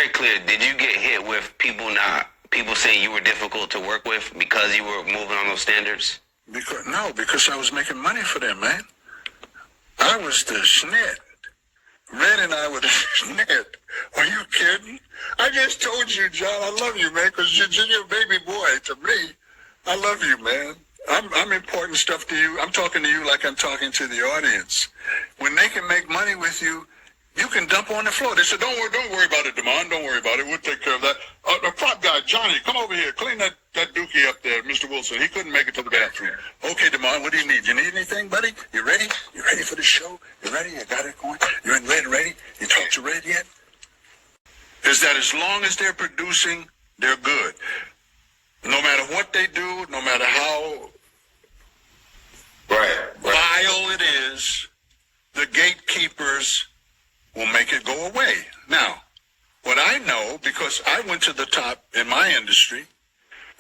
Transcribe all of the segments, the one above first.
very clear. Did you get hit with people saying you were difficult to work with because you were moving on those standards? Because I was making money for them, man. I was the schnit. Red and I were the schnit. Are you kidding? I just told you, John, I love you, man, because you're a baby boy to me. I love you, man. I'm important stuff to you. I'm talking to you like I'm talking to the audience. When they can make money with you, you can dump on the floor. They said, don't worry about it, Damon. Don't worry about it. We'll take care of that. The prop guy, Johnny, come over here. Clean that dookie up there, Mr. Wilson. He couldn't make it to the bathroom. Okay, Damon, what do you need? You need anything, buddy? You ready? You ready for the show? You ready? You got it going? You and Red ready? You talked to Red yet? Is that as long as they're producing, they're good. No matter what they do, no matter how vile it is, the gatekeepers will make it go away. Now, what I know, because I went to the top in my industry,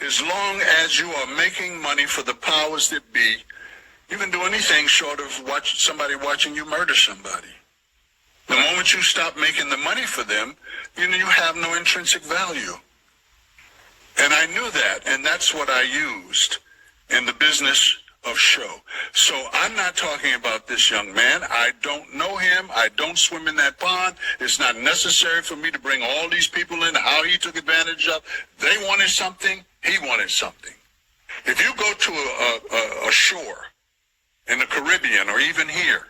as long as you are making money for the powers that be, you can do anything short of somebody watching you murder somebody. The moment you stop making the money for them, you have no intrinsic value. And I knew that, and that's what I used in the business of show. So I'm not talking about this young man. I don't know him. I don't swim in that pond. It's not necessary for me to bring all these people in, how he took advantage of. They wanted something. He wanted something. If you go to a shore in the Caribbean or even here,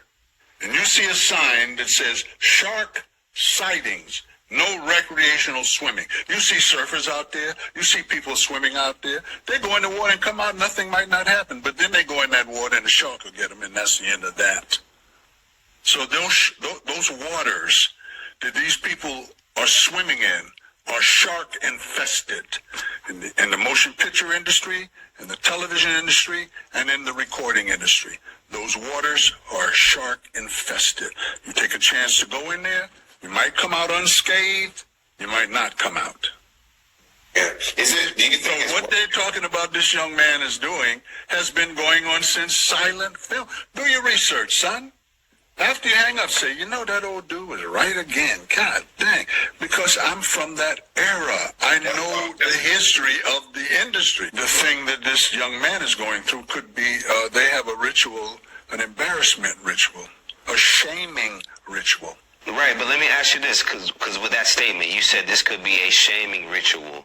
and you see a sign that says shark sightings, no recreational swimming. You see surfers out there. You see people swimming out there. They go in the water and come out. Nothing might not happen. But then they go in that water and the shark will get them, and that's the end of that. So those waters that these people are swimming in are shark infested. In the motion picture industry, in the television industry, and in the recording industry. Those waters are shark infested. You take a chance to go in there. You might come out unscathed. You might not come out. Yeah. So what they're talking about this young man is doing has been going on since silent film. Do your research, son. After you hang up, say, that old dude was right again. God dang. Because I'm from that era. I know the history of the industry. The thing that this young man is going through could be, they have a ritual, an embarrassment ritual, a shaming ritual. Right, but let me ask you this, because with that statement, you said this could be a shaming ritual.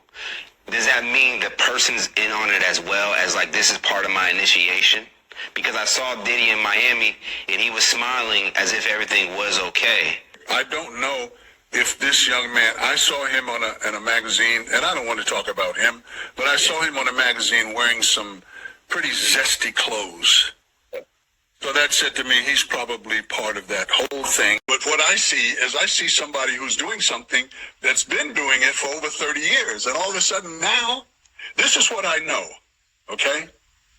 Does that mean the person's in on it as well as, like, this is part of my initiation? Because I saw Diddy in Miami, and he was smiling as if everything was okay. I don't know if this young man, I saw him in a magazine, and I don't want to talk about him, but I saw him on a magazine wearing some pretty zesty clothes. So that said to me, he's probably part of that whole thing. But what I see is I see somebody who's doing something that's been doing it for over 30 years. And all of a sudden now, this is what I know, okay?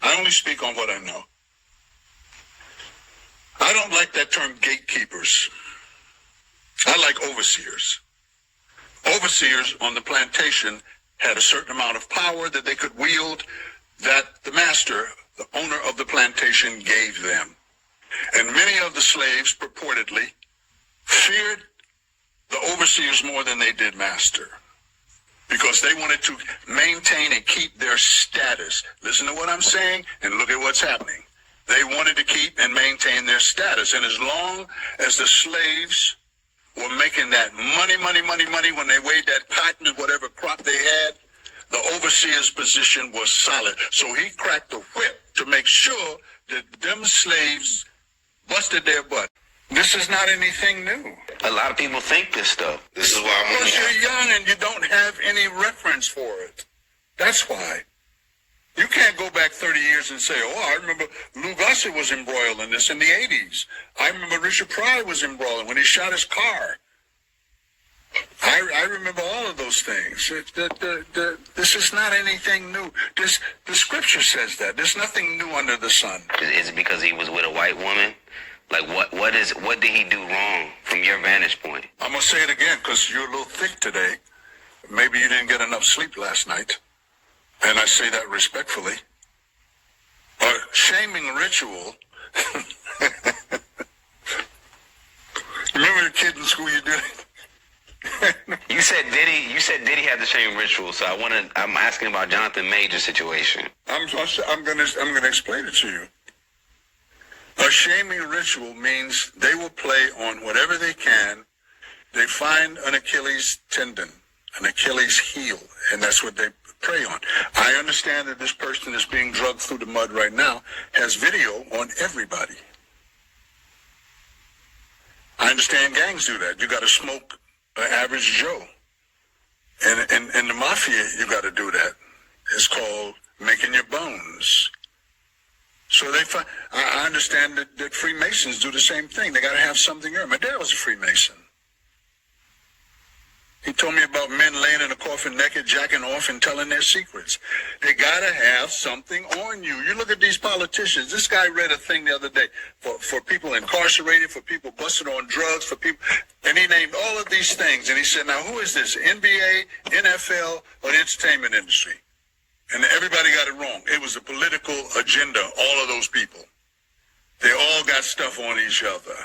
I only speak on what I know. I don't like that term gatekeepers. I like overseers. Overseers on the plantation had a certain amount of power that they could wield that the master, the owner of the plantation, gave them. And many of the slaves purportedly feared the overseers more than they did master, because they wanted to maintain and keep their status. Listen to what I'm saying and look at what's happening. They wanted to keep and maintain their status. And as long as the slaves were making that money when they weighed that cotton and whatever crop they had, the overseer's position was solid. So he cracked the whip to make sure that them slaves busted their butt. This is not anything new. A lot of people think this stuff. This is why I'm Because you're young and you don't have any reference for it. That's why. You can't go back 30 years and say, I remember Lou Gossett was embroiled in this in the 80s. I remember Richard Pryor was embroiled when he shot his car. I remember all of those things. This is not anything new. The scripture says that. There's nothing new under the sun. Is it because he was with a white woman? Like, what did he do wrong from your vantage point? I'm going to say it again because you're a little thick today. Maybe you didn't get enough sleep last night. And I say that respectfully. A shaming ritual. Remember the kid in school you did it? You said Diddy had the same ritual, so I'm asking about Jonathan Major's situation. I'm gonna explain it to you. A shaming ritual means they will play on whatever they can. They find an Achilles tendon, an Achilles heel, and that's what they prey on. I understand that this person is being drugged through the mud right now, has video on everybody. I understand gangs do that. You got to smoke an average Joe. And in the mafia, you got to do that. It's called making your bones. So I understand that Freemasons do the same thing. They got to have something there. My dad was a Freemason. He told me about men laying in a coffin naked, jacking off, and telling their secrets. They got to have something on you. You look at these politicians. This guy read a thing the other day for people incarcerated, for people busted on drugs, for people, and he named all of these things. And he said, now who is this? NBA, NFL, or the entertainment industry? And everybody got it wrong. It was a political agenda, all of those people. They all got stuff on each other.